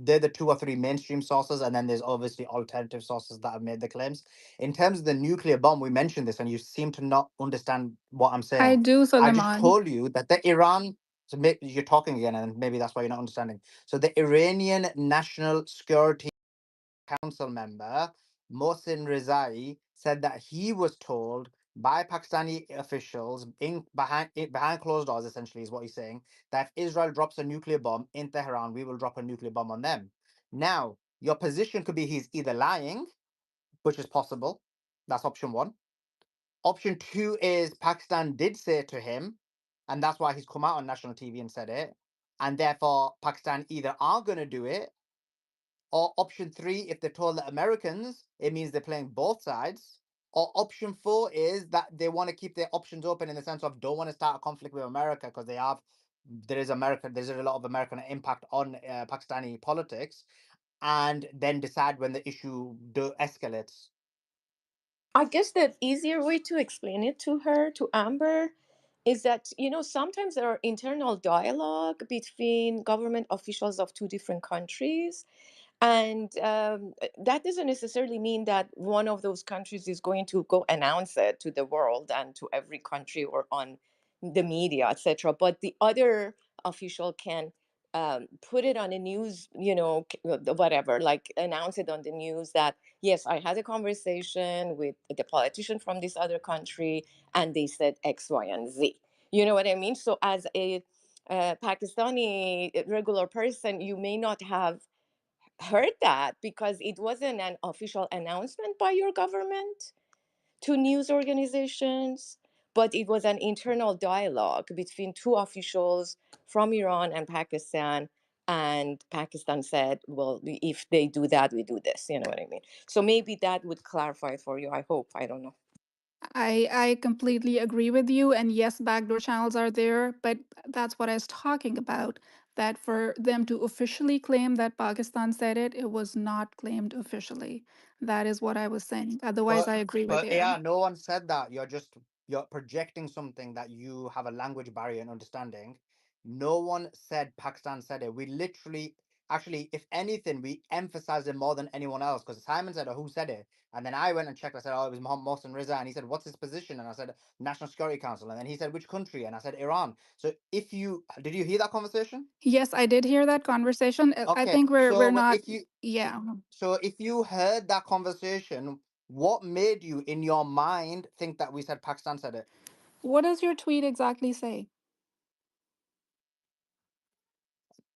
they're the two or three mainstream sources, and then there's obviously alternative sources that have made the claims. In terms of the nuclear bomb, we mentioned this, and you seem to not understand what I'm I saying. do, I just Suleiman. told you that the Iran. So you're talking again, and maybe that's why you're not understanding. So the Iranian National Security Council member Mohsin Rezai said that he was told by Pakistani officials behind closed doors, essentially, is what he's saying, that if Israel drops a nuclear bomb in Tehran, we will drop a nuclear bomb on them. Now, your position could be he's either lying, which is possible. That's option one. Option two is Pakistan did say it to him, and that's why he's come out on national TV and said it. And therefore, Pakistan either are going to do it, or option three, if they're told the Americans, it means they're playing both sides. Or option four is that they want to keep their options open in the sense of don't want to start a conflict with America because there's a lot of American impact on Pakistani politics, and then decide when the issue escalates. I guess the easier way to explain it to her, to Amber, is that, sometimes there are internal dialogue between government officials of two different countries. And that doesn't necessarily mean that one of those countries is going to go announce it to the world and to every country or on the media, etc. But the other official can put it on the news, whatever, like announce it on the news that, yes, I had a conversation with the politician from this other country and they said X, Y, and Z. You know what I mean? So as a Pakistani regular person, you may not have heard that because it wasn't an official announcement by your government to news organizations, but it was an internal dialogue between two officials from Iran and Pakistan. And Pakistan said, well, if they do that, we do this. You know what I mean? So maybe that would clarify for you. I hope. I don't know. I completely agree with you. And yes, backdoor channels are there, but that's what I was talking about. That for them to officially claim that Pakistan said it, it was not claimed officially. That is what I was saying. Otherwise, But I agree with but you. yeah, no one said that. You're projecting something that you have a language barrier in understanding. No one said Pakistan said it. We literally, actually, if anything, we emphasized it more than anyone else because Simon said, "Oh, who said it?" And then I went and checked. I said, "Oh, it was Mohammed Mohsen Riza." And he said, "What's his position?" And I said, "National Security Council." And then he said, "Which country?" And I said, "Iran." So if you did you hear that conversation? Yes, I did hear that conversation. I Okay, think we're so not. if you Yeah. so if you heard that conversation, what made you in your mind think that we said Pakistan said it? What does your tweet exactly say?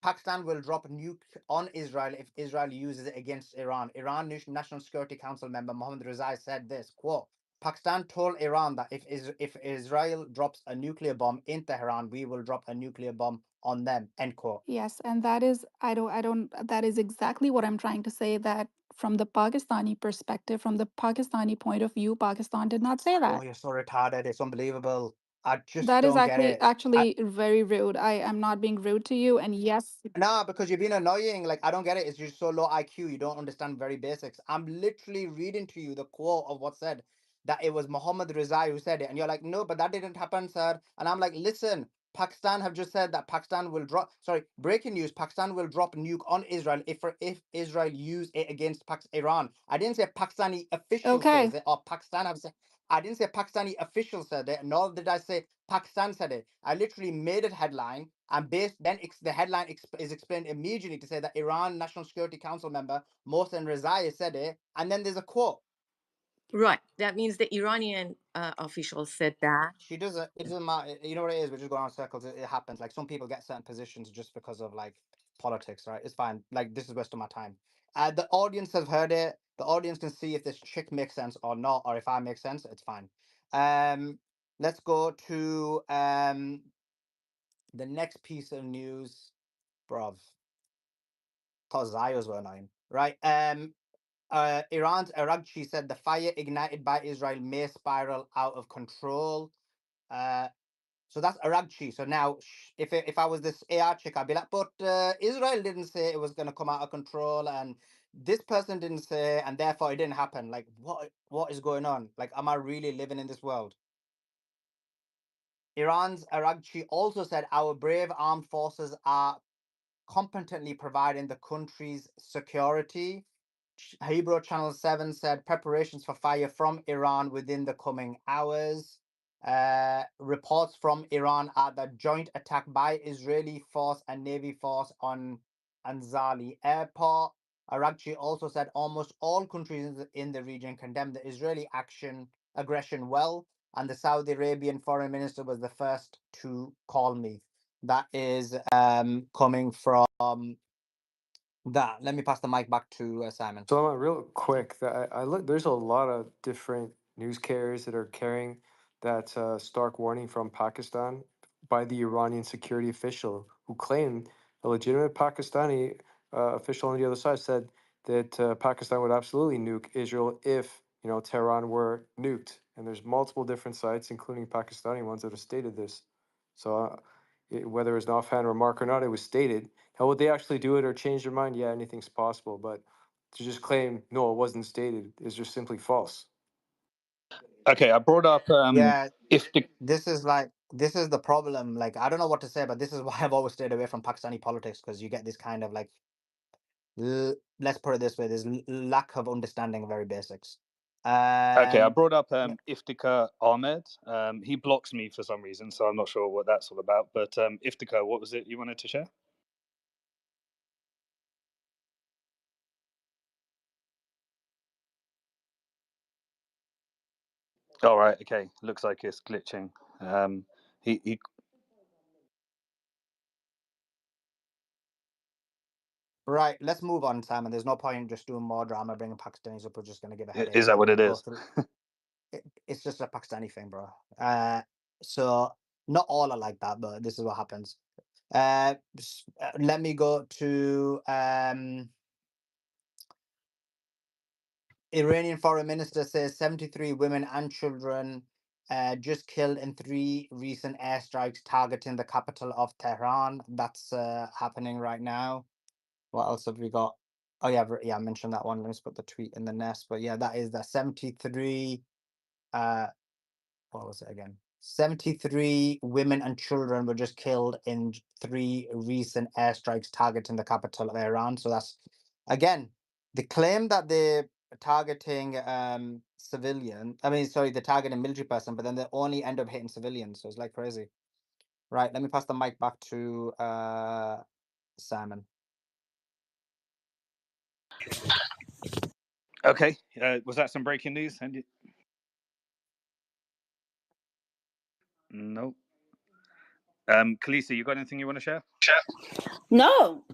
Pakistan will drop nuke on Israel if Israel uses it against Iran. Iran National Security Council member Mohammed Rezai said this quote: Pakistan told Iran that if Israel drops a nuclear bomb in Tehran, we will drop a nuclear bomb on them. End quote. Yes, and that is, that is exactly what I'm trying to say, that from the Pakistani perspective, from the Pakistani point of view, Pakistan did not say Oh, that. you're so retarded. It's unbelievable. I just That is don't get it. actually very rude. I am not being rude to you. And yes, Nah, because you're being annoying. Like, I don't get it. It's just so low IQ. You don't understand very basics. I'm literally reading to you the quote of what said that it was Muhammad Rizai who said it. And you're like, no, but that didn't happen, sir. And I'm like, listen, Pakistan have just said that Pakistan will drop, sorry, breaking news, Pakistan will drop nuke on Israel if Israel use it against Iran. I didn't say Pakistani official okay. says it or Pakistan have said. I didn't say Pakistani official said it, nor did I say Pakistan said it. I literally made a headline, and the headline is explained immediately to say that Iran National Security Council member Mohsen Rezai said it, and then there's a quote. Right. That means the Iranian official said that. She doesn't. It doesn't matter. You know what it is. We're just going on circles. It happens. Like some people get certain positions just because of like politics, right? It's fine. Like this is waste of my time. The audience has heard it. The audience can see if this chick makes sense or not, or if I make sense. It's fine. Um, let's go to the next piece of news, bruv. Thought Zayos were annoying, right? Iran's Aragchi said the fire ignited by Israel may spiral out of control. Uh, so that's Aragchi. So now, if I was this AR chick, I'd be like, but Israel didn't say it was going to come out of control, and this person didn't say, and therefore it didn't happen. Like, what is going on? Like, am I really living in this world? Iran's Aragchi also said our brave armed forces are competently providing the country's security. Hebrew Channel 7 said preparations for fire from Iran within the coming hours. Reports from Iran are the joint attack by Israeli force and Navy force on Anzali airport. Aragchi also said almost all countries in the region condemned the Israeli aggression well, and the Saudi Arabian foreign minister was the first to call me. That is coming from that. Let me pass the mic back to Simon. So real quick, I look. There's a lot of different news carriers that are carrying that stark warning from Pakistan by the Iranian security official who claimed a legitimate Pakistani official on the other side said that Pakistan would absolutely nuke Israel if Tehran were nuked. And there's multiple different sites, including Pakistani ones, that have stated this. So whether it's an offhand remark or not, it was stated. Now, would they actually do it or change their mind? Yeah, anything's possible. But to just claim, no, it wasn't stated, is just simply false. Okay, I brought up Yeah, if the this is the problem. Like, I don't know what to say, but this is why I've always stayed away from Pakistani politics, because you get this kind of like, let's put it this way, there's lack of understanding of very basics. okay, I brought up Iftikhar Ahmed. He blocks me for some reason, so I'm not sure what that's all about. But Iftikhar, what was it you wanted to share? All right, okay. Looks like it's glitching. He Right, let's move on, Simon. There's no point just doing more drama, bringing Pakistanis up. We're just going to give a headache. is that Like, what it go is? through. It's just a Pakistani thing, bro. So not all are like that, but this is what happens. Let me go to Iranian foreign minister says 73 women and children just killed in 3 recent airstrikes targeting the capital of Tehran. That's happening right now. What else have we got? Oh yeah, I mentioned that one. Let me just put the tweet in the nest. But yeah, that is the 73. What was it again? 73 women and children were just killed in 3 recent airstrikes targeting the capital of Iran. So that's again the claim that they're targeting civilian. I mean, sorry, they're targeting military person, but then they only end up hitting civilians. So it's like crazy. Right. Let me pass the mic back to Simon. Okay, was that some breaking news? No. Kalisa, you got anything you want to share? No,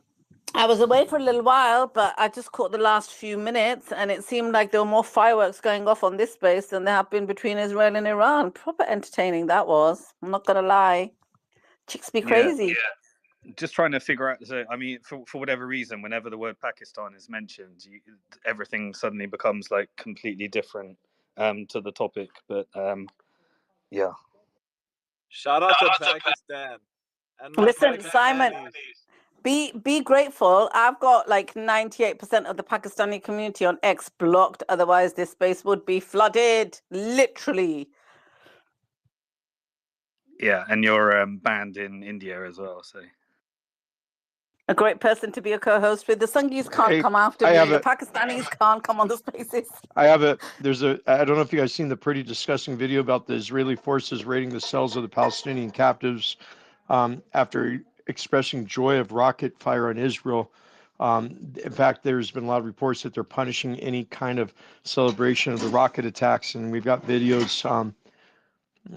I was away for a little while, but I just caught the last few minutes, and it seemed like there were more fireworks going off on this base than there have been between Israel and Iran. Proper entertaining that was. I'm not gonna lie. Chicks be crazy. Yeah. Just trying to figure out. So, I mean, for whatever reason, whenever the word Pakistan is mentioned, everything suddenly becomes like completely different to the topic. But yeah. Shout out to Pakistan. And my Listen, Simon, Pakistanis. be grateful. I've got like 98% of the Pakistani community on X blocked. Otherwise, this space would be flooded, literally. Yeah, and you're banned in India as well. So A great person to be a co-host with. The Sangis can't come after me. The Pakistanis can't come on the spaces. I don't know if you guys seen the pretty disgusting video about the Israeli forces raiding the cells of the Palestinian captives after expressing joy of rocket fire on Israel. In fact, there's been a lot of reports that they're punishing any kind of celebration of the rocket attacks, and we've got videos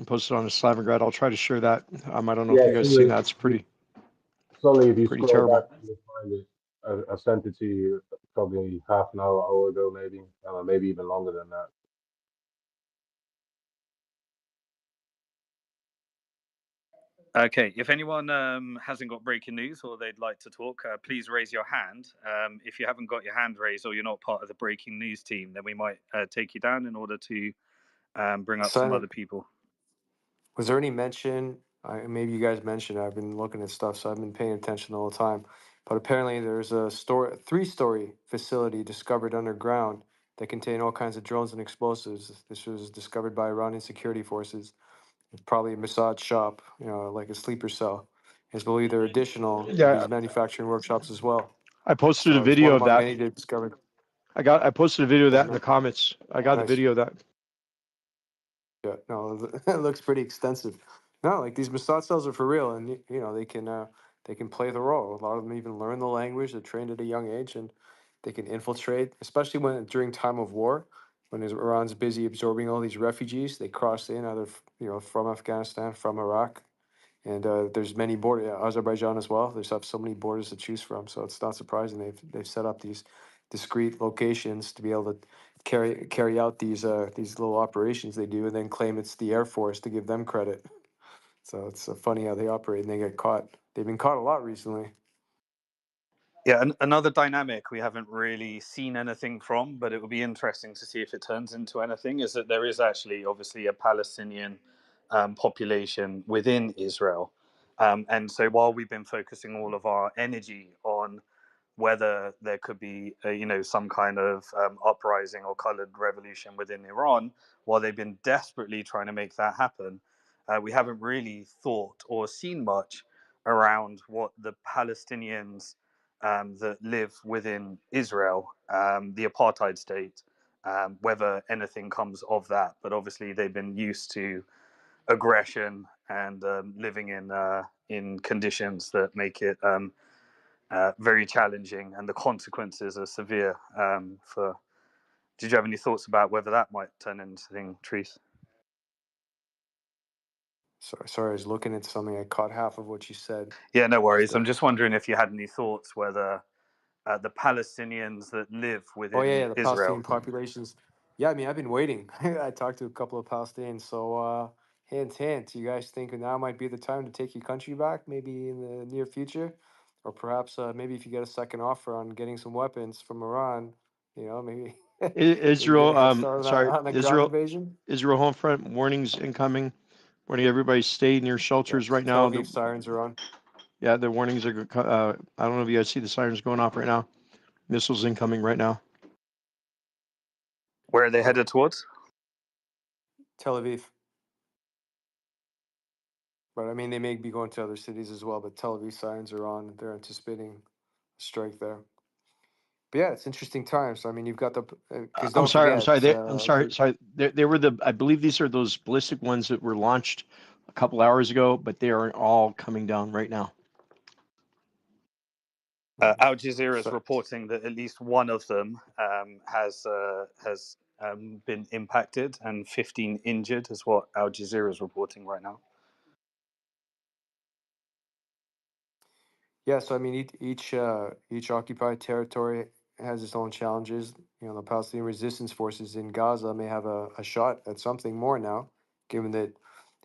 posted on the Slavingrad. I'll try to share that. I don't know if you guys seen that. It's pretty If you pretty scroll terrible. back, you'll find it. I sent it to you probably half an hour ago, maybe even longer than that. okay, if anyone hasn't got breaking news or they'd like to talk, please raise your hand. If you haven't got your hand raised or you're not part of the breaking news team, then we might take you down in order to bring up some other people. Was there any mention? Maybe you guys mentioned. I've been looking at stuff, so I've been paying attention the whole time. But apparently, there's a 3-story facility discovered underground that contained all kinds of drones and explosives. This was discovered by Iranian security forces. It's probably a Mossad shop, like a sleeper cell. Is believe they're additional to Yeah, these manufacturing workshops as well. I posted a So it's one video of among that. many they've discovered. I posted a video of Yeah, that in the no, comments. I got the nice. video of that. Yeah, no, it looks pretty extensive. No, like these massage cells are for real, and you know they can play the role. A lot of them even learn the language. They're trained at a young age, and they can infiltrate, especially when during time of war, when Iran's busy absorbing all these refugees. They cross in either from Afghanistan, from Iraq, and there's many borders, Azerbaijan as well. There's have so many borders to choose from, so it's not surprising they've set up these discrete locations to be able to carry out these little operations they do, and then claim it's the Air Force to give them credit. So it's funny how they operate and they get caught. They've been caught a lot recently. Yeah, another dynamic we haven't really seen anything from, but it will be interesting to see if it turns into anything, is that there is actually obviously a Palestinian population within Israel. And so while we've been focusing all of our energy on whether there could be, some kind of uprising or colored revolution within Iran, while they've been desperately trying to make that happen, we haven't really thought or seen much around what the Palestinians that live within Israel, the apartheid state, whether anything comes of that. But obviously, they've been used to aggression and living in conditions that make it very challenging, and the consequences are severe. For Did you have any thoughts about whether that might turn into anything, Trees? Sorry, I was looking at something. I caught half of what you said. Yeah, no worries. So, I'm just wondering if you had any thoughts whether the Palestinians that live oh within yeah, the Israel. Palestinian populations. Yeah, I mean, I've been waiting. I talked to a couple of Palestinians. So, hint, hint. You guys think now might be the time to take your country back? Maybe in the near future, or perhaps maybe if you get a second offer on getting some weapons from Iran, maybe maybe get a Israel, head start sorry, on a ground Israel, invasion. Israel home front warnings incoming. Warning everybody stay in your Yeah, shelters right Tel now. Aviv sirens are on. Yeah, the warnings are. I don't know if you guys see the sirens going off right now. Missiles incoming right now. Where are they Yeah, headed towards? Tel Aviv. But I mean, they may be going to other cities as well. But Tel Aviv sirens are on. They're anticipating a strike there. But yeah, it's interesting times. I mean, you've got the because I'm don't sorry. I'm forget. sorry. I'm sorry. Sorry. They were the. I believe these are those ballistic ones that were launched a couple hours ago, but they are all coming down right now. Al Jazeera is So, reporting that at least one of them has been impacted and 15 injured, is what Al Jazeera is reporting right now. yeah, so I mean, each occupied territory has its own challenges. The Palestinian resistance forces in Gaza may have a shot at something more now, given that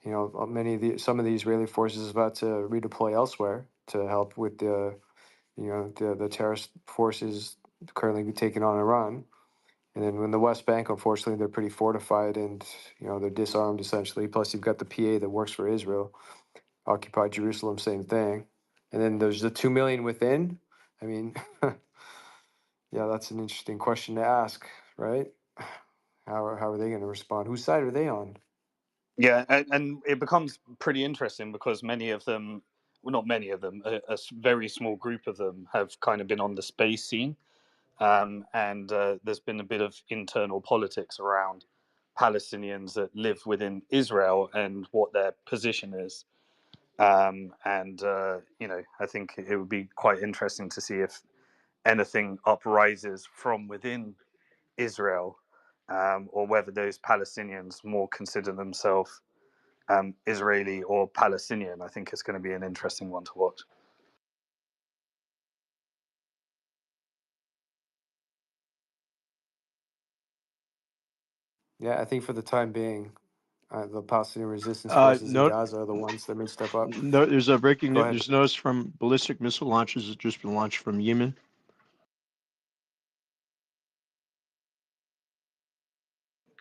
some of the Israeli forces is about to redeploy elsewhere to help with the terrorist forces currently taking on Iran. And then when the West Bank, unfortunately, they're pretty fortified and they're disarmed essentially. Plus, you've got the PA that works for Israel, occupied Jerusalem, same thing. And then there's the 2 million within. I mean, yeah, that's an interesting question to ask, right? How are they going to respond? Whose side are they on? Yeah, and it becomes pretty interesting because many of them, well, not many of them, a very small group of them have kind of been on the space scene. And there's been a bit of internal politics around Palestinians that live within Israel and what their position is. I think it would be quite interesting to see if anything uprises from within Israel, or whether those Palestinians more consider themselves Israeli or Palestinian. I think it's going to be an interesting one to watch. Yeah, I think for the time being, the Palestinian resistance forces in No, Gaza are the ones that may step up. no. There's a breaking Go news. ahead. There's notice from ballistic missile launches that just been launched from Yemen.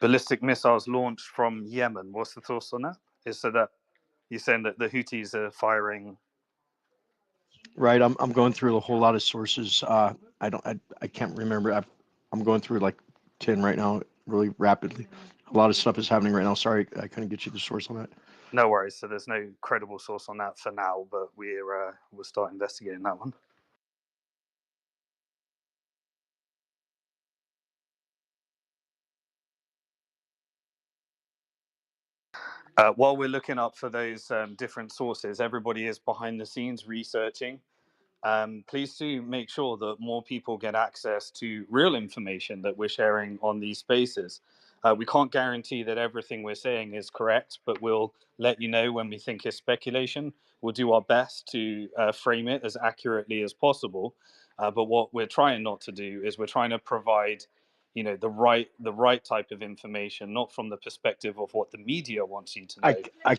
Ballistic missiles launched from Yemen. What's the thoughts on that? Is so that you're saying that the Houthis are firing? Right. I'm going through a whole lot of sources. I can't remember. I'm going through like 10 right now, really rapidly. A lot of stuff is happening right now. Sorry, I couldn't get you the source on that. No worries. So there's no credible source on that for now, but we'll start investigating that one. While we're looking up for those different sources, everybody is behind the scenes researching. Please do make sure that more people get access to real information that we're sharing on these spaces. We can't guarantee that everything we're saying is correct, but we'll let you know when we think it's speculation. We'll do our best to frame it as accurately as possible. But what we're trying not to do is we're trying to provide, the right type of information, not from the perspective of what the media wants you to know. I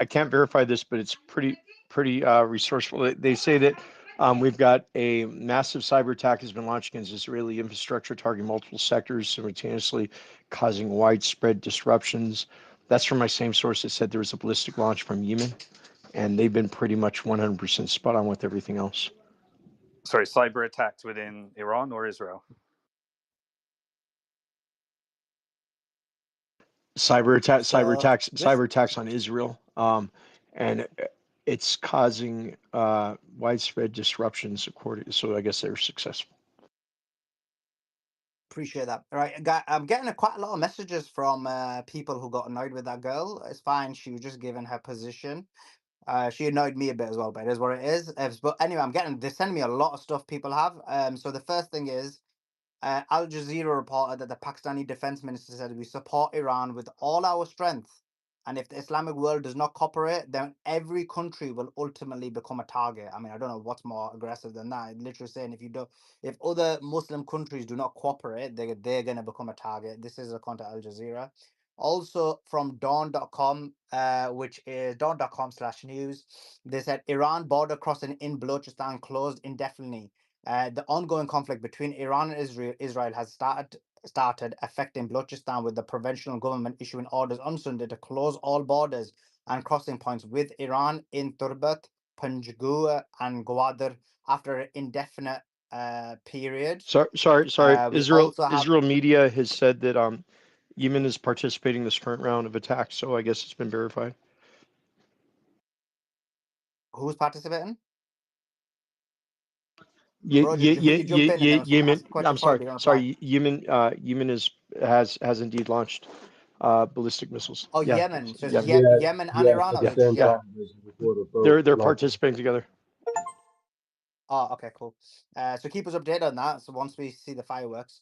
can't verify this, but it's pretty resourceful. They say that we've got a massive cyber attack has been launched against Israeli infrastructure, targeting multiple sectors, simultaneously causing widespread disruptions. That's from my same source that said there was a ballistic launch from Yemen, and they've been pretty much 100% spot on with everything else. Sorry, cyber attacks within Iran or Israel? Cyber attacks on Israel, and it's causing widespread disruptions. So I guess they were successful. Appreciate that. All right, I'm getting quite a lot of messages from people who got annoyed with that girl. It's fine. She was just giving her position. She annoyed me a bit as well, but it is what it is. But anyway, they're sending me a lot of stuff people have. So the first thing is, Al Jazeera reported that the Pakistani defense minister said, "We support Iran with all our strength. And if the Islamic world does not cooperate, then every country will ultimately become a target." I mean, I don't know what's more aggressive than that. Literally saying if other Muslim countries do not cooperate, they're going to become a target. This is according to Al Jazeera. Also from dawn.com, which is dawn.com/news, they said Iran border crossing in Balochistan closed indefinitely. The ongoing conflict between Iran and Israel has started affecting Balochistan, with the provincial government issuing orders on Sunday to close all borders and crossing points with Iran in Turbat, Panjgur, and Gwadar after an indefinite period. Sorry. We Israel also have Israel media has said that Yemen is participating in this current round of attacks. So I guess it's been verified. who's participating? Ye, Bro, ye, ye, you jump in and ye, then someone asks Yemen. a question I'm for you, you don't reply. sorry. Yemen has indeed launched ballistic missiles. Oh, Yeah. Yemen. So it's Yeah. Yemen and Iran, At or the is it just same Yeah. Yemen? time, there's a report of both They're launching. participating together. Oh, okay, cool. So keep us updated on that. So once we see the fireworks.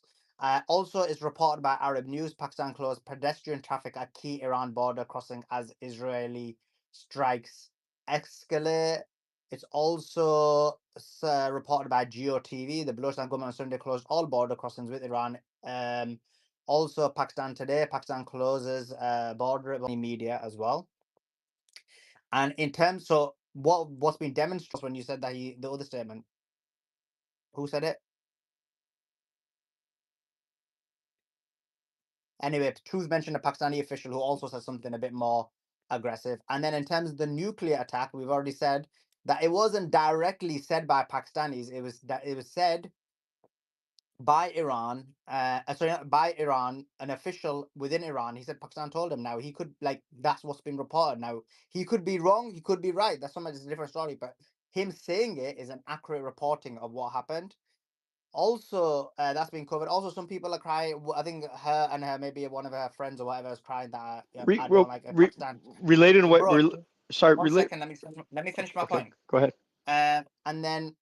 Also, it's reported by Arab News, Pakistan closed pedestrian traffic at key Iran border crossing as Israeli strikes escalate. It's also reported by GeoTV. The Balochistan government on Sunday closed all border crossings with Iran. Also, Pakistan Today, Pakistan closes border media as well. And in terms, so what's been demonstrated when you said that the other statement? Who said it? Anyway, Truth mentioned a Pakistani official who also said something a bit more aggressive. And then in terms of the nuclear attack, we've already said that it wasn't directly said by Pakistanis. It was said by Iran. By Iran, an official within Iran. He said Pakistan told him. Now he could that's what's been reported. Now he could be wrong. He could be right. That's a different story. But him saying it is an accurate reporting of what happened. Also, that's been covered. Also, some people are crying. I think maybe one of her friends or whatever is crying that I don't like Pakistan. Related to what? Bro, Sorry. one second. Let me finish my Okay. point. Go ahead. And then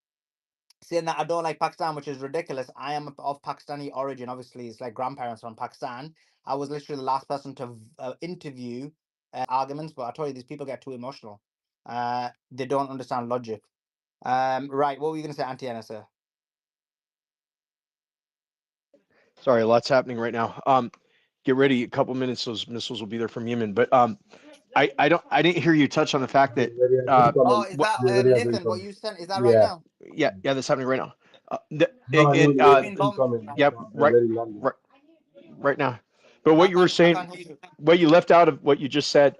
saying that I don't like Pakistan, which is ridiculous. I am of Pakistani origin. Obviously, it's like grandparents from Pakistan. I was literally the last person to interview arguments, but I told you these people get too emotional. They don't understand logic. Right. What were you going to say, Auntie Anna, sir? Sorry, a lot's happening right now. Get ready. A couple minutes, those missiles will be there from Yemen. But I didn't hear you touch on the fact that Oh, is that Nathan? What you sent? Is that right now? yeah, that's happening right now. No, I mean It's it's been bombed. incoming. Yeah, Right, already landed. right now. But what you were I saying, can't hear you. what you left out of what you just said,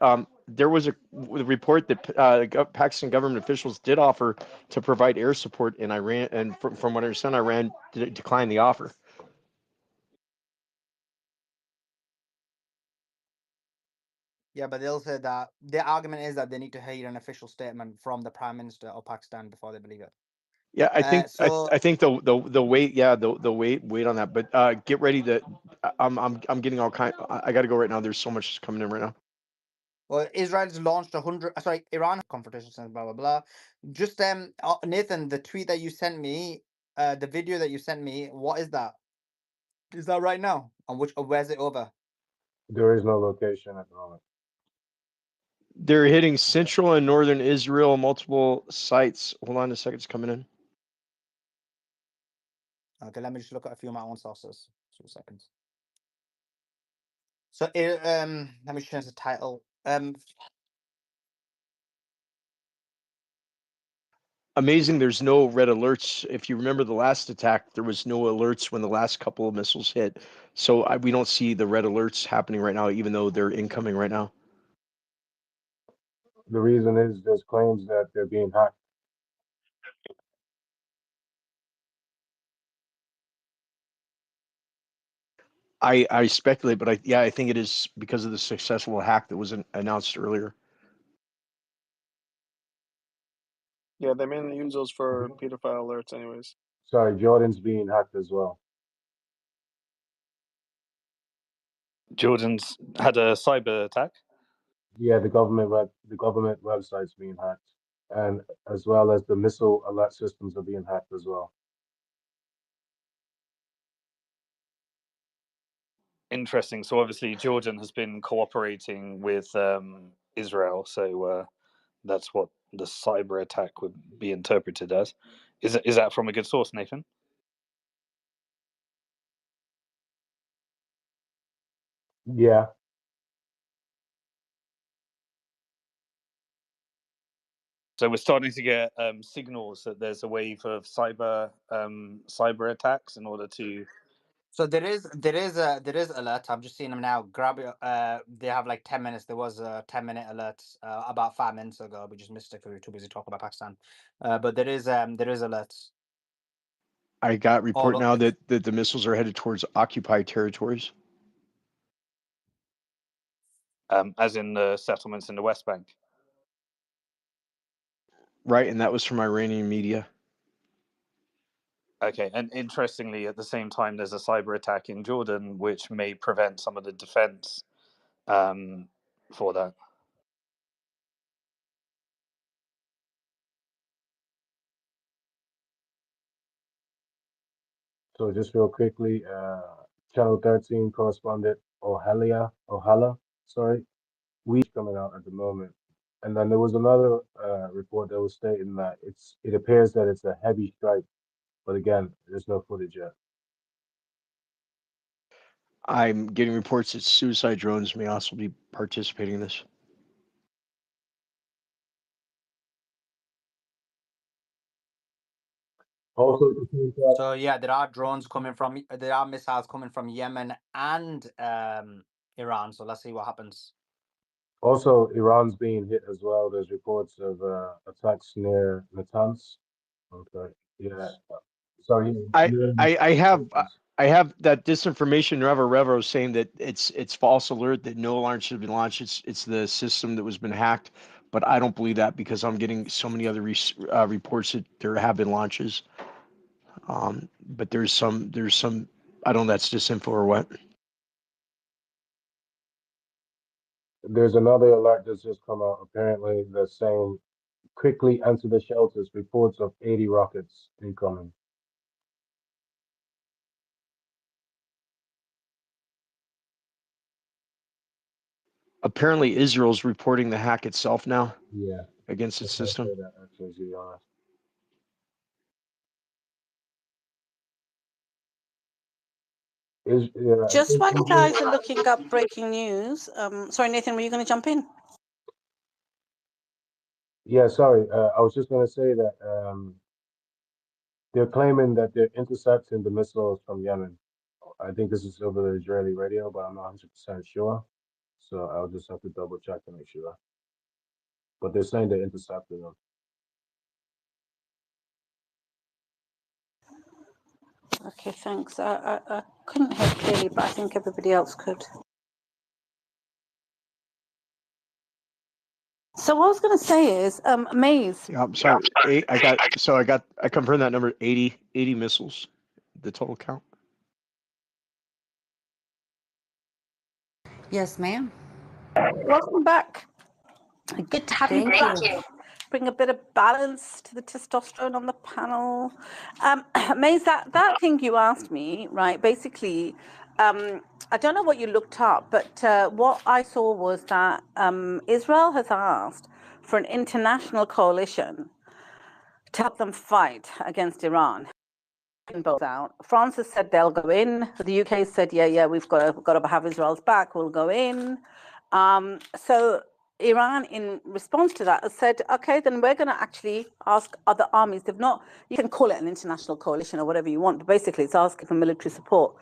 there was a report that Pakistan government officials did offer to provide air support in Iran, and from what I understand, Iran declined the offer. Yeah, but they'll say that the argument is that they need to hear an official statement from the Prime Minister of Pakistan before they believe it. Yeah, I think So I think the wait, yeah, the wait on that. But get ready to I'm getting all kind. I got to go right now. There's so much coming in right now. well, Israel's launched 100. Sorry, Iran confrontation since blah blah blah. Just Nathan, the tweet that you sent me, the video that you sent me, what is that? Is that right now? And where's it over? There is no location at the moment. They're hitting central and northern Israel, multiple sites. Hold on a second, it's coming in. Okay, let me just look at a few of my own sources. 2 seconds. So let me change the title. Amazing, there's no red alerts. If you remember the last attack, there was no alerts when the last couple of missiles hit. So we don't see the red alerts happening right now, even though they're incoming right now. The reason is there's claims that they're being hacked. I speculate, but I think it is because of the successful hack that was announced earlier. Yeah, they mainly use those for pedophile alerts, anyways. Sorry, Jordan's being hacked as well. Jordan's had a cyber attack. Yeah, the government website's being hacked, and as well as the missile alert systems are being hacked as well. Interesting. So obviously Jordan has been cooperating with Israel, so that's what the cyber attack would be interpreted as. Is that from a good source, Nathan? Yeah. So we're starting to get signals that there's a wave of cyber attacks in order to. So there is alert. I'm just seeing them now. Grab it. They have like 10 minutes. There was a 10-minute alert about 5 minutes ago. We just missed it because we were too busy talking about Pakistan. But there is alerts. I got report All now that the missiles are headed towards occupied territories. As in the settlements in the West Bank. Right, and that was from Iranian media. Okay, and interestingly, at the same time, there's a cyber attack in Jordan, which may prevent some of the defense for that. So just real quickly, Channel 13 correspondent Ohala, sorry, we coming out at the moment. And then there was another report that was stating that it appears that it's a heavy strike, but again, there's no footage yet. I'm getting reports that suicide drones may also be participating in this. Also, So yeah, there are missiles coming from Yemen and Iran. So let's see what happens. also, Iran's being hit as well. There's reports of attacks near Natanz. Okay, yeah. Sorry, I have that disinformation Revo saying that it's false alert, that no alarm should have been launched. It's the system that was been hacked, but I don't believe that because I'm getting so many other reports that there have been launches. But there's some I don't know, that's disinfo or what. There's another alert that's just come out. Apparently, they're saying quickly enter the shelters. Reports of 80 rockets incoming. Apparently, Israel's reporting the hack itself now. Yeah, against its system. that actually, to be honest. Just while you guys are looking up breaking news, sorry, Nathan, were you going to jump in? Yeah, sorry. I was just going to say that they're claiming that they're intercepting the missiles from Yemen. I think this is over the Israeli radio, but I'm not 100% sure. So I'll just have to double check to make sure. But they're saying they're intercepting them. Okay, thanks. I couldn't hear clearly, but I think everybody else could. So what I was going to say is, Maze. Yeah, I'm sorry. I confirmed that number 80 missiles, the total count. Yes, ma'am. Welcome back. Good to have you Thank back. you. Bring a bit of balance to the testosterone on the panel. Maze, that thing you asked me, right? Basically, I don't know what you looked up, but what I saw was that Israel has asked for an international coalition to help them fight against Iran. Both out. France has said they'll go in. The UK said, yeah, we've got to have Israel's back. We'll go in. So Iran, in response to that, has said, okay, then we're going to actually ask other armies. They've not. You can call it an international coalition or whatever you want, but basically, it's asking for military support.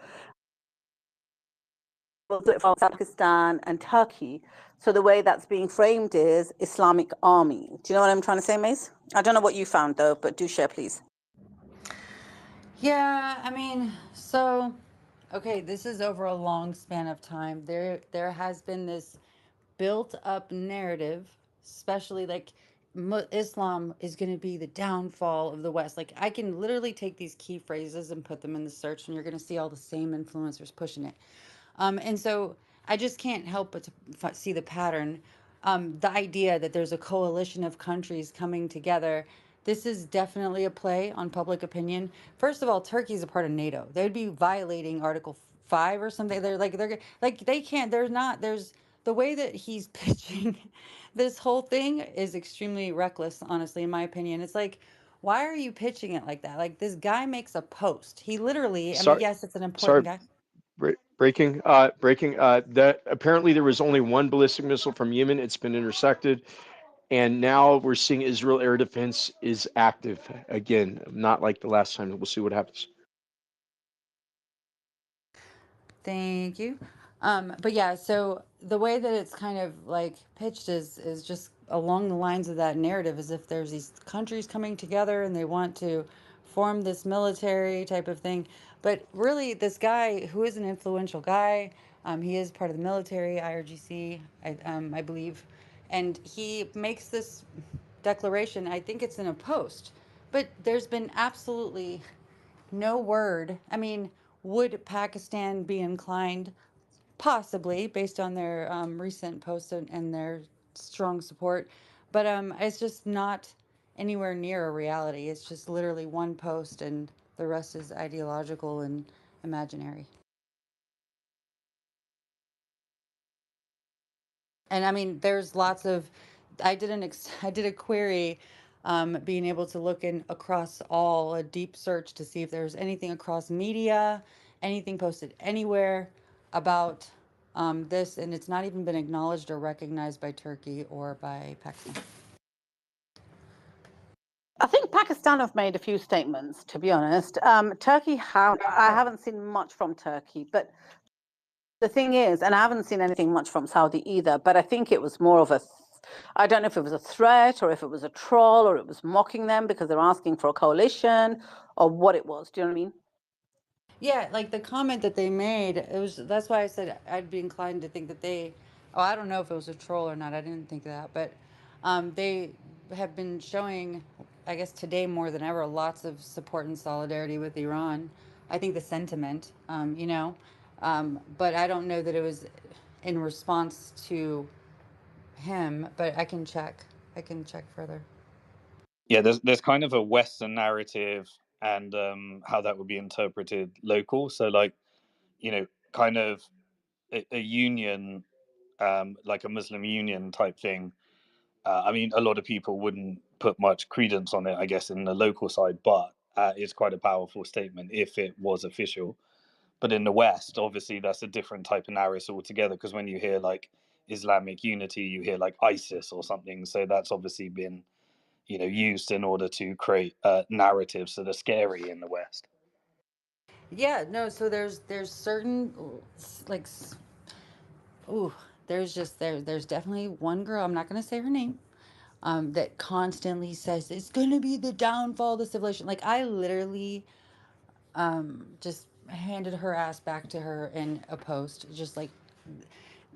We'll do it for Pakistan and Turkey. So the way that's being framed is Islamic army. Do you know what I'm trying to say, Mace? I don't know what you found though, but do share, please. Yeah, I mean, so okay, this is over a long span of time. There has been this built up narrative, especially like Islam is going to be the downfall of the West. Like I can literally take these key phrases and put them in the search, and you're going to see all the same influencers pushing it. And so I just can't help but to see the pattern. The idea that there's a coalition of countries coming together. This is definitely a play on public opinion. First of all, Turkey's a part of NATO. They'd be violating Article 5 or something. They're like they can't. There's not. There's the way that he's pitching this whole thing is extremely reckless, honestly, in my opinion. It's like, why are you pitching it like that? Like this guy makes a post. He literally, I mean, Sorry, yes, it's an sorry. important guy. Breaking. That apparently there was only one ballistic missile from Yemen. It's been intercepted, and now we're seeing Israel air defense is active again. Not like the last time. We'll see what happens. Thank you. But yeah, so the way that it's kind of like pitched is just along the lines of that narrative, as if there's these countries coming together and they want to form this military type of thing. But really, this guy who is an influential guy, he is part of the military, IRGC, I believe, and he makes this declaration. I think it's in a post, but there's been absolutely no word. I mean, would Pakistan be inclined, possibly, based on their recent posts and their strong support? But it's just not anywhere near a reality. It's just literally one post, and the rest is ideological and imaginary. And I mean, there's lots of. I did a query, being able to look in across all a deep search to see if there's anything across media, anything posted anywhere about this, and it's not even been acknowledged or recognized by Turkey or by Pakistan. I think Pakistan have made a few statements, to be honest. Turkey, I haven't seen much from Turkey, but the thing is, and I haven't seen anything much from Saudi either, but I think it was more of I don't know if it was a threat or if it was a troll or it was mocking them because they're asking for a coalition or what it was. Do you know what I mean? Yeah, like the comment that they made, that's why I said I'd be inclined to think that oh, I don't know if it was a troll or not. I didn't think that, but they have been showing, I guess today more than ever, lots of support and solidarity with Iran. I think the sentiment, but I don't know that it was in response to him, but I can check. I can check further. Yeah, there's kind of a Western narrative and how that would be interpreted local. So like, kind of a union, like a Muslim union type thing. I mean, a lot of people wouldn't put much credence on it, I guess, in the local side, but it's quite a powerful statement if it was official. But in the West, obviously, that's a different type of narrative altogether. Because when you hear like Islamic unity, you hear like ISIS or something. So that's obviously been, used in order to create narratives that are scary in the West. Yeah, no. So there's certain like ooh, there's definitely one girl. I'm not gonna say her name. That constantly says it's gonna be the downfall of the civilization. Like I literally just handed her ass back to her in a post, just like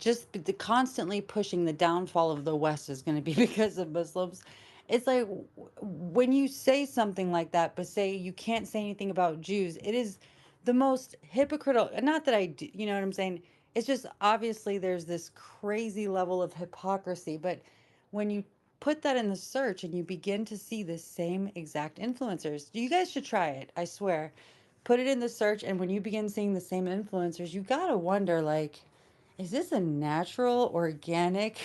just constantly pushing the downfall of the West is going to be because of Muslims. It's like when you say something like that, but say you can't say anything about Jews, it is the most hypocritical. Not that you know what I'm saying? It's just obviously there's this crazy level of hypocrisy, but when you put that in the search and you begin to see the same exact influencers, you guys should try it. I swear. Put it in the search, and when you begin seeing the same influencers, you gotta wonder, like, is this a natural, organic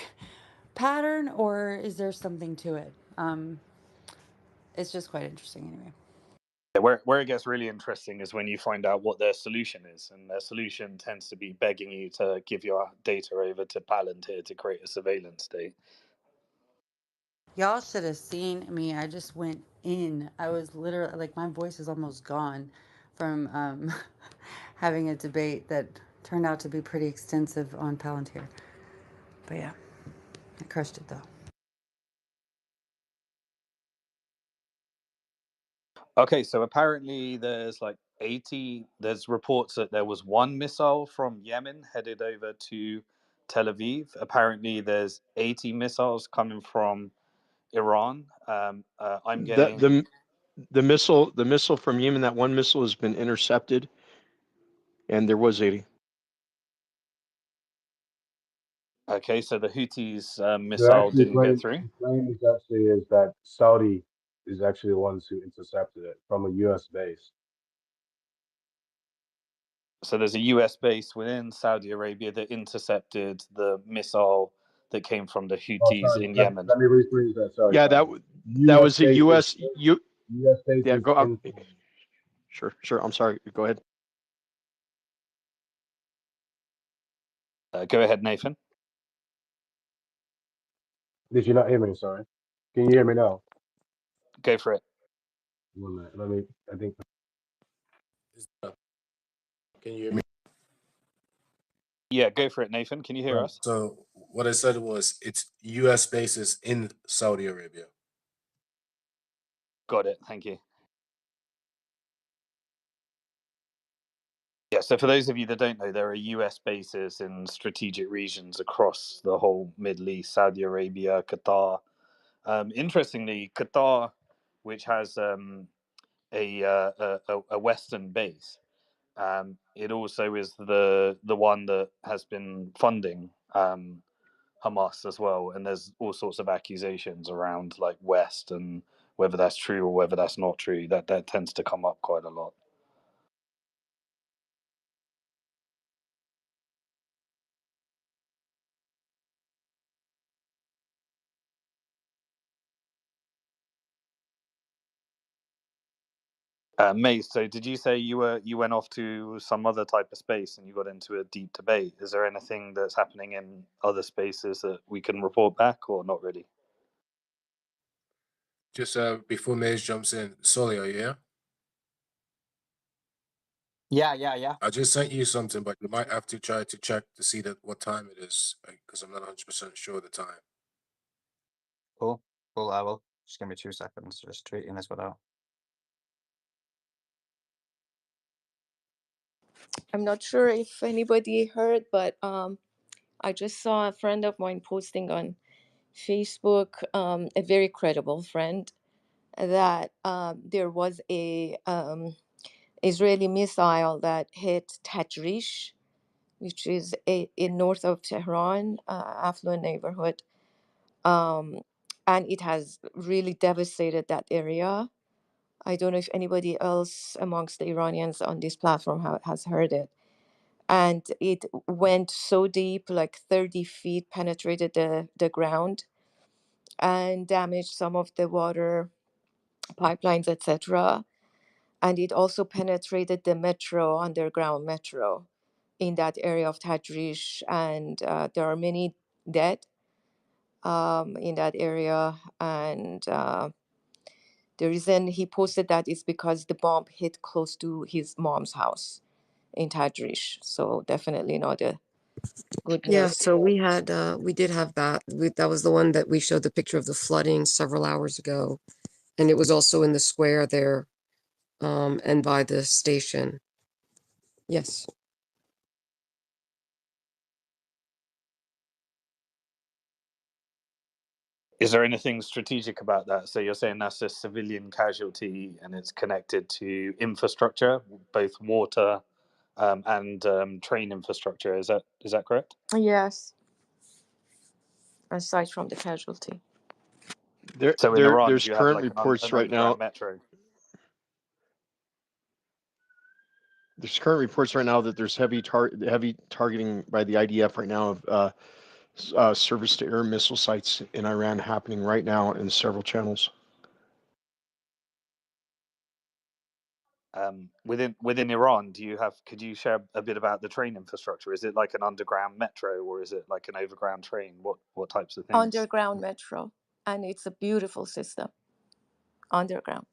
pattern, or is there something to it? It's just quite interesting anyway. Where it gets really interesting is when you find out what their solution is, and their solution tends to be begging you to give your data over to Palantir to create a surveillance state. Y'all should have seen me. I just went in. I was literally like, my voice is almost gone from having a debate that turned out to be pretty extensive on Palantir. But yeah, I crushed it though. Okay, so apparently there's reports that there was one missile from Yemen headed over to Tel Aviv. Apparently there's 80 missiles coming from Iran. I'm getting... The missile from Yemen, that one missile has been intercepted, and there was 80. Okay, so the Houthis The missile actually didn't get claim through. the claim is actually is that Saudi is actually the ones who intercepted it from a U.S. base. So there's a US base within Saudi Arabia that intercepted the missile that came from the Oh, Houthis sorry. in Yemen. Let me rephrase that. Sorry. Yeah, sorry. that U.S. was a bases. U.S. U.S. Yeah, bases go up. in. Sure. I'm sorry. Go ahead. Go ahead, Nathan. Did you not hear me? Sorry. Can you hear me now? Go for it. 1 minute. Let me. I think. Can you hear me? Yeah, go for it, Nathan. Can you hear us? So what I said was it's U.S. bases in Saudi Arabia. Got it. Thank you. Yeah, so for those of you that don't know, there are US bases in strategic regions across the whole Middle East, Saudi Arabia, Qatar. Interestingly, Qatar, which has a Western base, it also is the one that has been funding Hamas as well. And there's all sorts of accusations around like West and whether that's true or whether that's not true. That tends to come up quite a lot. Maze, so did you say you went off to some other type of space and you got into a deep debate? Is there anything that's happening in other spaces that we can report back, or not really? Just before Maze jumps in, Sully, are you here? Yeah. I just sent you something, but you might have to try to check to see that what time it is, because I'm not 100% sure of the time. Cool. I will. Just give me 2 seconds. Just tweeting this without. I'm not sure if anybody heard, but I just saw a friend of mine posting on Facebook, a very credible friend, that there was a Israeli missile that hit Tajrish, which is in north of Tehran, affluent neighborhood, and it has really devastated that area. I don't know if anybody else amongst the Iranians on this platform has heard it. And it went so deep, like 30 feet, penetrated the ground and damaged some of the water pipelines, etc. And it also penetrated the metro, underground metro in that area of Tajrish. And there are many dead in that area. And the reason he posted that is because the bomb hit close to his mom's house in Tajrish. So definitely not a good Yeah, news. so we did have that. That was the one that we showed the picture of the flooding several hours ago. And it was also in the square there, and by the station. Yes. Is there anything strategic about that? So you're saying that's a civilian casualty and it's connected to infrastructure, both water and train infrastructure. Is that correct? Yes, aside from the casualty. So in Iran, There's do you have current like reports an right now. underground metro? There's current reports right now that there's heavy targeting by the IDF right now of surface to air missile sites in Iran happening right now in several channels. Within Iran, could you share a bit about the train infrastructure? Is it like an underground metro or is it like an overground train? What types of things? Underground metro, and it's a beautiful system. Underground.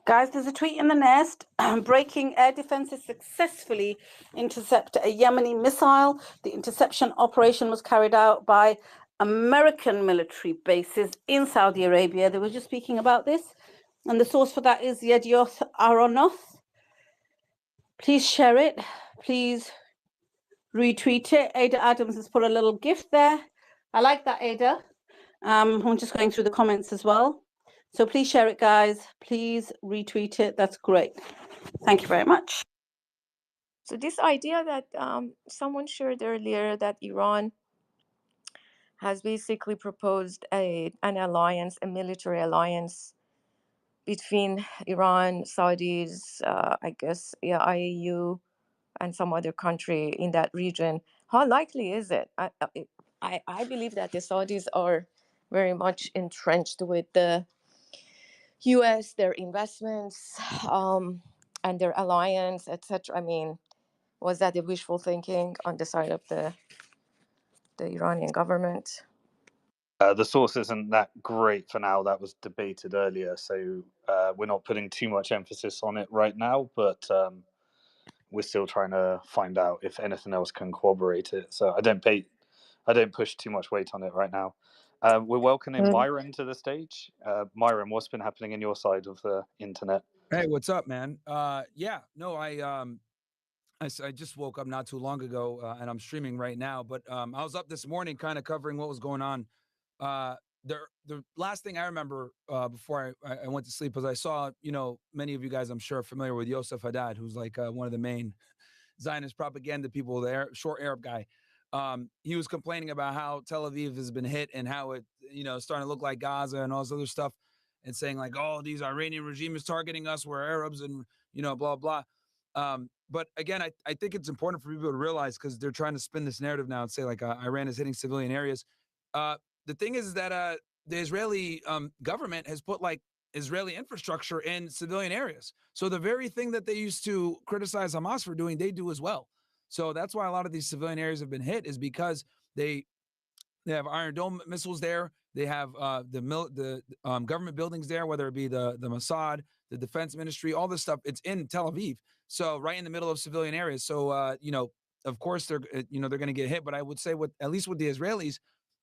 Guys, there's a tweet in the nest. Breaking air defenses successfully intercept a Yemeni missile. The interception operation was carried out by American military bases in Saudi Arabia. They were just speaking about this. And the source for that is Yedioth Aronoth. Please share it. Please retweet it. Ada Adams has put a little gift there. I like that, Ada. I'm just going through the comments as well. So please share it, guys. Please retweet it. That's great. Thank you very much. So this idea that someone shared earlier that Iran has basically proposed an alliance, a military alliance between Iran, Saudis, I guess, yeah, IAU, and some other country in that region. How likely is it? I believe that the Saudis are very much entrenched with the US, their investments, and their alliance, etc. I mean, was that a wishful thinking on the side of the Iranian government? The source isn't that great for now. That was debated earlier, so we're not putting too much emphasis on it right now. But we're still trying to find out if anything else can corroborate it. So I don't push too much weight on it right now. We're welcoming Myron to the stage. Myron, what's been happening in your side of the internet? Hey, what's up, man? Yeah, no, I just woke up not too long ago, and I'm streaming right now. But I was up this morning, kind of covering what was going on. The last thing I remember before I went to sleep was I saw, many of you guys I'm sure are familiar with Yosef Haddad, who's like one of the main Zionist propaganda people, the short Arab guy. He was complaining about how Tel Aviv has been hit and how it, starting to look like Gaza and all this other stuff, and saying like, oh, these Iranian regime is targeting us, we're Arabs, and blah blah. But again, I think it's important for people to realize, because they're trying to spin this narrative now and say like Iran is hitting civilian areas. The thing is that the Israeli government has put like Israeli infrastructure in civilian areas. So the very thing that they used to criticize Hamas for doing, they do as well. So that's why a lot of these civilian areas have been hit, is because they have Iron Dome missiles there. They have the government buildings there, whether it be the Mossad, the Defense Ministry, all this stuff. It's in Tel Aviv, so right in the middle of civilian areas. So of course they're they're going to get hit. But I would say, at least with the Israelis,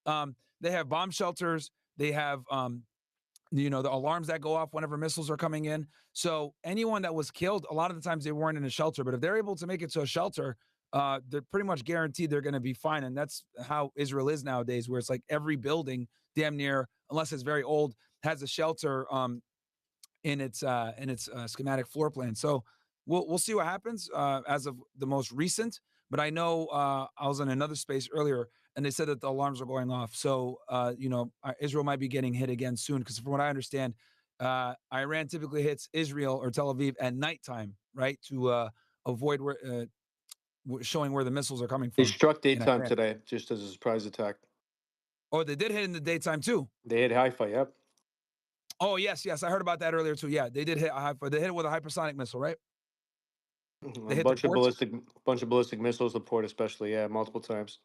they have bomb shelters. They have the alarms that go off whenever missiles are coming in. So anyone that was killed, a lot of the times they weren't in a shelter, but if they're able to make it to a shelter, they're pretty much guaranteed they're going to be fine. And that's how Israel is nowadays, where it's like every building damn near, unless it's very old, has a shelter in its schematic floor plan. So we'll see what happens as of the most recent. But I know I was in another space earlier, and they said that the alarms are going off. So Israel might be getting hit again soon, because from what I understand, Iran typically hits Israel or Tel Aviv at nighttime, right, to avoid showing where the missiles are coming from. They struck daytime today, just as a surprise attack. Oh, they did hit in the daytime too. They hit Haifa. Yep. Oh yes, I heard about that earlier too. Yeah, they did hit Haifa. They hit it with a hypersonic missile, right? They hit bunch of ballistic missiles, the port especially. Yeah, multiple times.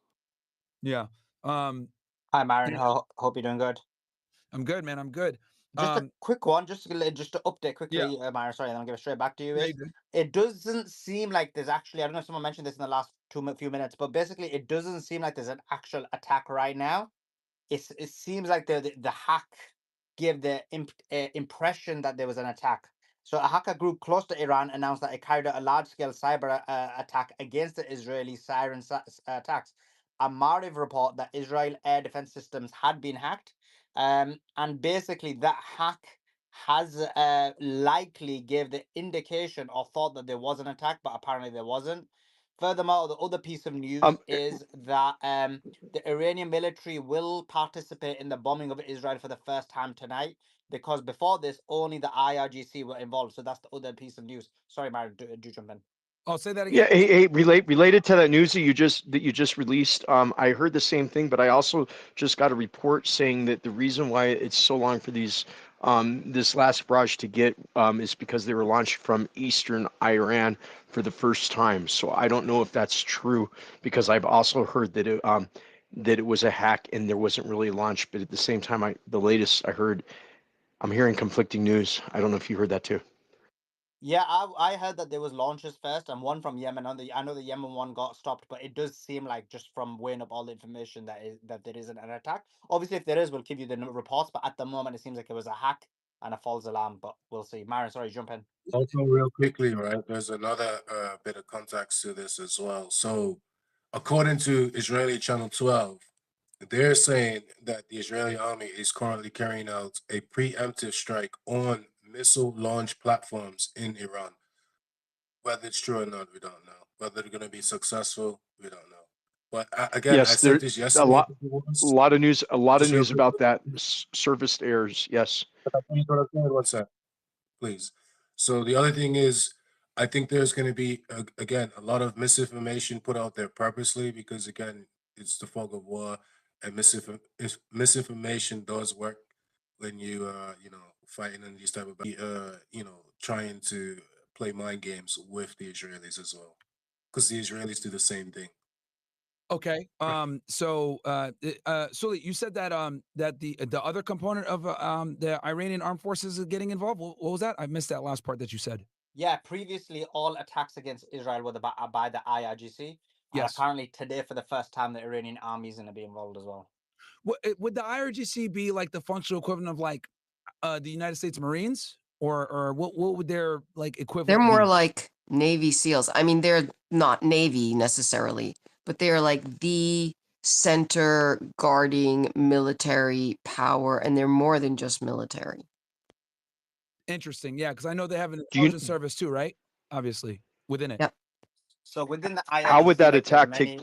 Yeah. Hi, Myron. Hope you're doing good. I'm good, man. I'm good. Just a quick one, just to update quickly, Myron. Sorry, then I'll give it straight back to you. It doesn't seem like there's actually, I don't know if someone mentioned this in the last few minutes, but basically it doesn't seem like there's an actual attack right now. It seems like the hack gave the impression that there was an attack. So a hacker group close to Iran announced that it carried out a large-scale cyber attack against the Israeli Siren attacks. a Maariv report that Israel air defense systems had been hacked. And basically that hack has likely gave the indication or thought that there was an attack, but apparently there wasn't. Furthermore, the other piece of news is that the Iranian military will participate in the bombing of Israel for the first time tonight, because before this, only the IRGC were involved. So that's the other piece of news. Sorry, Mary, do jump in. I'll say that again. Yeah, related to that news that you just released. I heard the same thing, but I also just got a report saying that the reason why it's so long for these this last barrage to get is because they were launched from eastern Iran for the first time. So I don't know if that's true, because I've also heard that it was a hack and there wasn't really a launch. But at the same time, the latest I heard, I'm hearing conflicting news. I don't know if you heard that too. Yeah, I heard that there was launches first, and one from Yemen. I know the Yemen one got stopped, but it does seem like, just from weighing up all the information, that there isn't an attack. Obviously, if there is, we'll give you the reports. But at the moment, it seems like it was a hack and a false alarm. But we'll see. Marin, sorry, jump in. Also, real quickly, right? There's another bit of context to this as well. So, according to Israeli Channel 12, they're saying that the Israeli army is currently carrying out a preemptive strike on missile launch platforms in Iran. Whether it's true or not, we don't know. Whether they're going to be successful, we don't know. But again, Yes, I said this yesterday. a lot of news about that serviced airs. Yes. One sec, please. So the other thing is, I think there's going to be again a lot of misinformation put out there purposely, because again, it's the fog of war, and misinformation does work when you fighting in these type of trying to play mind games with the Israelis as well, because the Israelis do the same thing. Okay. So, Sully, you said that that the other component of the Iranian armed forces is getting involved. What was that? I missed that last part that you said. Yeah, previously all attacks against Israel were by the IRGC. And Yes. apparently today, for the first time, the Iranian army is going to be involved as well. Would the IRGC be like the functional equivalent of like the United States Marines, or what would their like equivalent? They're more be? like Navy SEALs. I mean, they're not Navy necessarily, but they're like the center guarding military power, and they're more than just military. Interesting. Yeah, because I know they have an intelligence service too, right? Obviously, within it. Yep. So within the IRGC, How would that like, there's attack take many place?